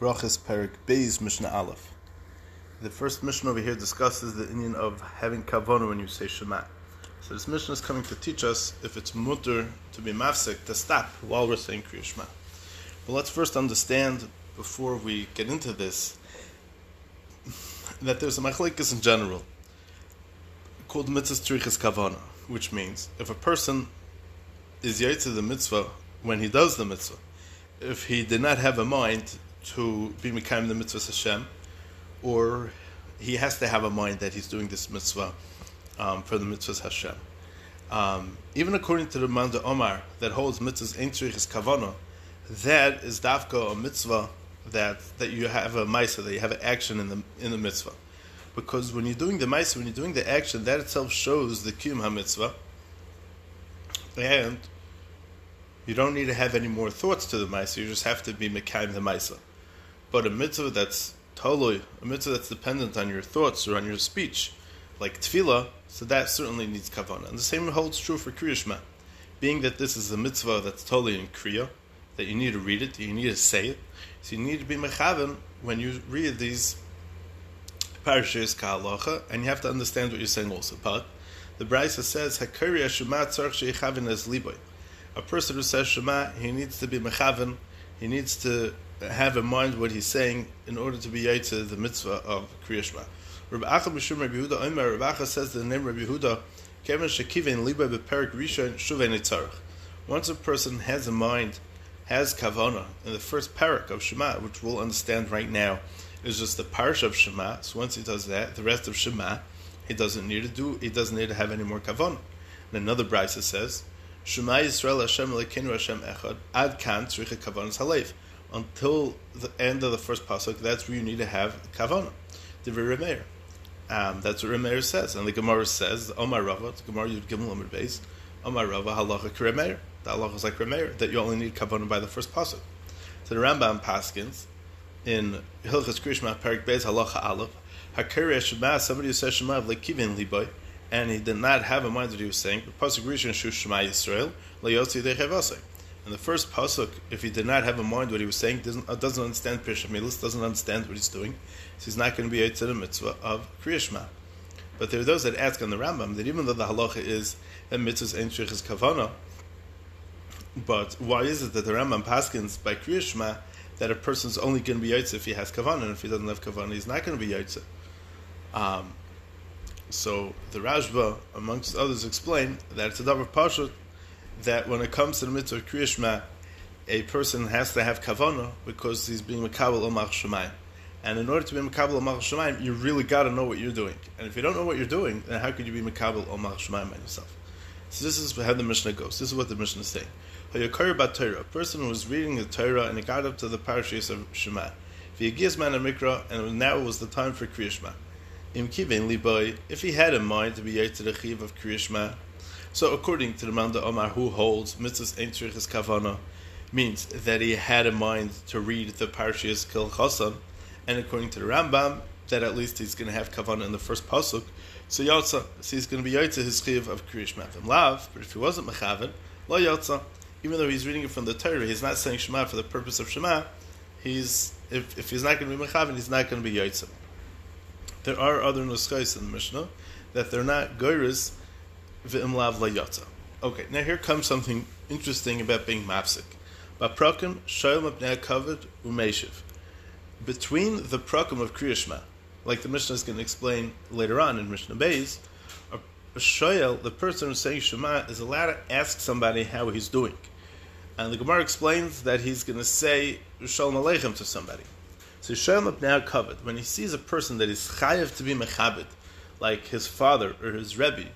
Brachos Perik Beis Mishnah Aleph. The first Mishnah over here discusses the inyan of having kavanah when you say Shema. So this Mishnah is coming to teach us if it's mutter to be mafsek, to stop while we're saying Kriya Shema. But let's first understand, before we get into this, that there's a machlekes in general called mitzvahs tzrichas kavanah, which means if a person is yaitz the mitzvah when he does the mitzvah, if he did not have a mind to be mekayim the mitzvah Hashem, or he has to have a mind that he's doing this mitzvah for the mitzvahs Hashem. Even according to the Manda Omar that holds mitzvahs ein tzrichas kavanah, that is dafka a mitzvah that you have a maisa, that you have an action in the mitzvah. Because when you're doing the maisa, when you're doing the action, that itself shows the kiyum ha-mitzvah, and you don't need to have any more thoughts to the maisa, you just have to be mekayim the maisa. But a mitzvah that's totally, a mitzvah that's dependent on your thoughts or on your speech, like tefillah, so that certainly needs kavanah. And the same holds true for Kriya Shema. Being that this is a mitzvah that's totally in Kriya, that you need to read it, you need to say it, so you need to be mechaven when you read these parashas ka'alacha, and you have to understand what you're saying also. But the Brisa says, "Hakariya Shema tzarich sheichavin as liboy." A person who says Shema, he needs to be mechaven, he needs to have in mind what he's saying in order to be yaitze the mitzvah of Kriya Shema. Rabbi Acha b'shum Rabbi Yehuda Omer, Rabbi Acha says the name Rabbi Yehuda, Kevin shekiven liboy beperik rishon shuvei netzarich. Once a person has a mind, has kavanah in the first parak of Shema, which we'll understand right now, is just the parsha of Shema. So once he does that, the rest of Shema, he doesn't need to have any more kavanah. And another brisa says, Shema Yisrael Hashem Elokeinu Hashem Echad Ad Kan Tzricha Kavanas Halev. Until the end of the first pasuk, that's where you need to have kavanah. Divrei Remeir. That's what Remeir says, and the Gemara says, Omar Rava, the Gemara Yud Gimel Amud Beis, Omar Rava halacha k'Remeir. The halacha is like Remeir, that you only need kavanah by the first pasuk. So the Rambam paskins in Hilchas Kriya Shema Perik Beis halacha Aleph, Hakariya Shema, somebody who says Shema of lekivin liboy, and he did not have in mind what he was saying. But pasuk rishon shu Shema Yisrael layotzi dechevasei. In the first pasuk, if he did not have in mind what he was saying, doesn't understand Pirush Milas, doesn't understand what he's doing, so he's not going to be able to the mitzvah of Kriya Shema. But there are those that ask on the Rambam that even though the halacha is that mitzvahs ein tzrichas kavanah, but why is it that the Rambam paskins by Kriya Shema that a person's only going to be yaitze if he has kavanah, and if he doesn't have kavanah, he's not going to be yaitze? So the Rashba, amongst others, explain that it's a davar pashut that when it comes to the mitzvah of Kriya Shema, a person has to have kavanah because he's being mekabel omach shemayim. And in order to be mekabel omach shemayim, you really got to know what you're doing. And if you don't know what you're doing, then how could you be mekabel omach shemayim by yourself? So this is how the Mishnah goes. This is what the Mishnah is saying. A person who was reading the Torah and he got up to the parashas of Shema. And now was the time for Kriya Shema. If he had in mind to be yaitz the chiv of Kriya Shema, so according to the Manda Omar, who holds mitzvahs ein tzrichas kavanah, means that he had in mind to read the parashas Kil Chasan, and according to the Rambam, that at least he's going to have kavanah in the first pasuk. So yotza, so he's going to be yaitz his chiv of Kriya Shema. But if he wasn't mechaven, lo yotza. Even though he's reading it from the Torah, he's not saying Shema for the purpose of Shema. If he's not going to be mechaven, he's not going to be yaitza. There are other nuskais in the Mishnah that they're not goyres v'im lav la yotza. Okay, now here comes something interesting about being mafsik. Ba'prakim shoyel mapnei kavod u'meishiv. Between the prakim of Kriya Shema, like the Mishnah is going to explain later on in Mishnah Beis, a shoyel, the person who's saying Shema, is allowed to ask somebody how he's doing. And the Gemara explains that he's going to say Shalom Aleichem to somebody. So shoyel mapnei kavod, when he sees a person that is chayav to be mechabed, like his father or his rebbe,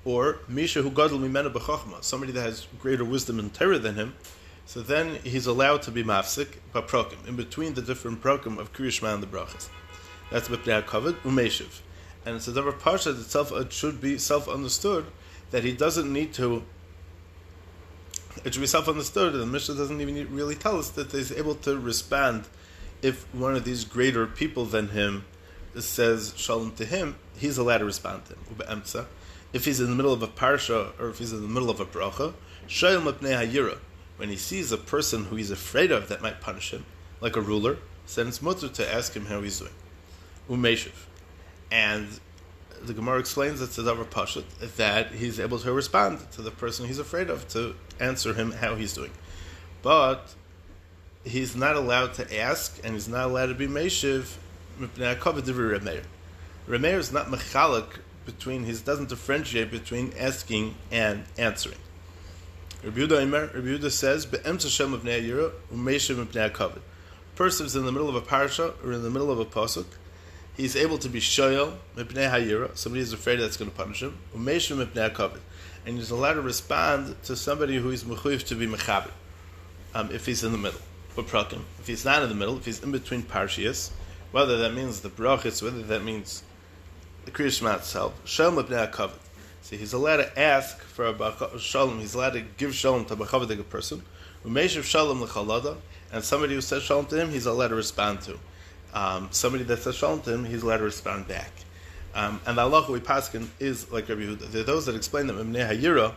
or Misha who gadol mimenu b'chochma, somebody that has greater wisdom and Torah than him, so then he's allowed to be mafsik b'prokim, in between the different prokim of Kriya Shema and the brachas. That's b'pnei kavod u'meishiv. And it's a davar parsha itself. It should be self-understood that he doesn't need to. It should be self-understood, and the Mishnah doesn't even really tell us that he's able to respond if one of these greater people than him says shalom to him. He's allowed to respond to him. If he's in the middle of a parsha or if he's in the middle of a bracha, shoyel mapnei hayira, when he sees a person who he's afraid of that might punish him, like a ruler so then it's mutter to ask him how he's doing. Umeshiv. And the Gemara explains it's a davar pashut, that he's able to respond to the person he's afraid of, to answer him how he's doing. But he's not allowed to ask, and he's not allowed to be meshiv. Rameir is not mechalak between, he doesn't differentiate between asking and answering. Rabbi Yehuda says, "Be'emtza shem of bnei yira u'meishiv mipnei hakavod." Person is in the middle of a parsha or in the middle of a pasuk. He's able to be shoyel mipnei hayira. Somebody is afraid that's going to punish him. U'meishiv mipnei hakavod, and he's allowed to respond to somebody who is mechuyev to be mechaber. If he's in the middle, but prakim. If he's not in the middle, if he's in between parshias, whether that means the brachos, whether that means the Kriya Shema itself, shalom mipnei hakavod. See, he's allowed to ask for a shalom. He's allowed to give shalom to a bachavadig person. U'meishiv shalom l'chalada, and somebody who says shalom to him, he's allowed to respond to. Somebody that says shalom to him, he's allowed to respond back. And the halacha we paskin is like Rabbi Yehuda. There are those that explain that Mimnei Hayira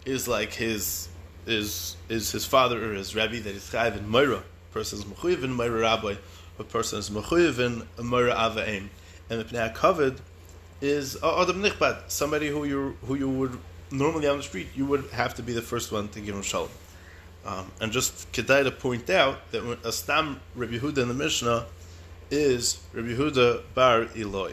is like his father or his rabbi, that is chayiv in Moira. A person is mechuyev in Moira Rabbi, a person is mechuyev in Moira Ava'im. And Mipnei HaKavod is Adam Nichbad, somebody who you would normally on the street, you would have to be the first one to give him shalom. And just kedai to point out that when Astam Rabbi Yehuda in the Mishnah is Rabbi Yehuda bar Eloi.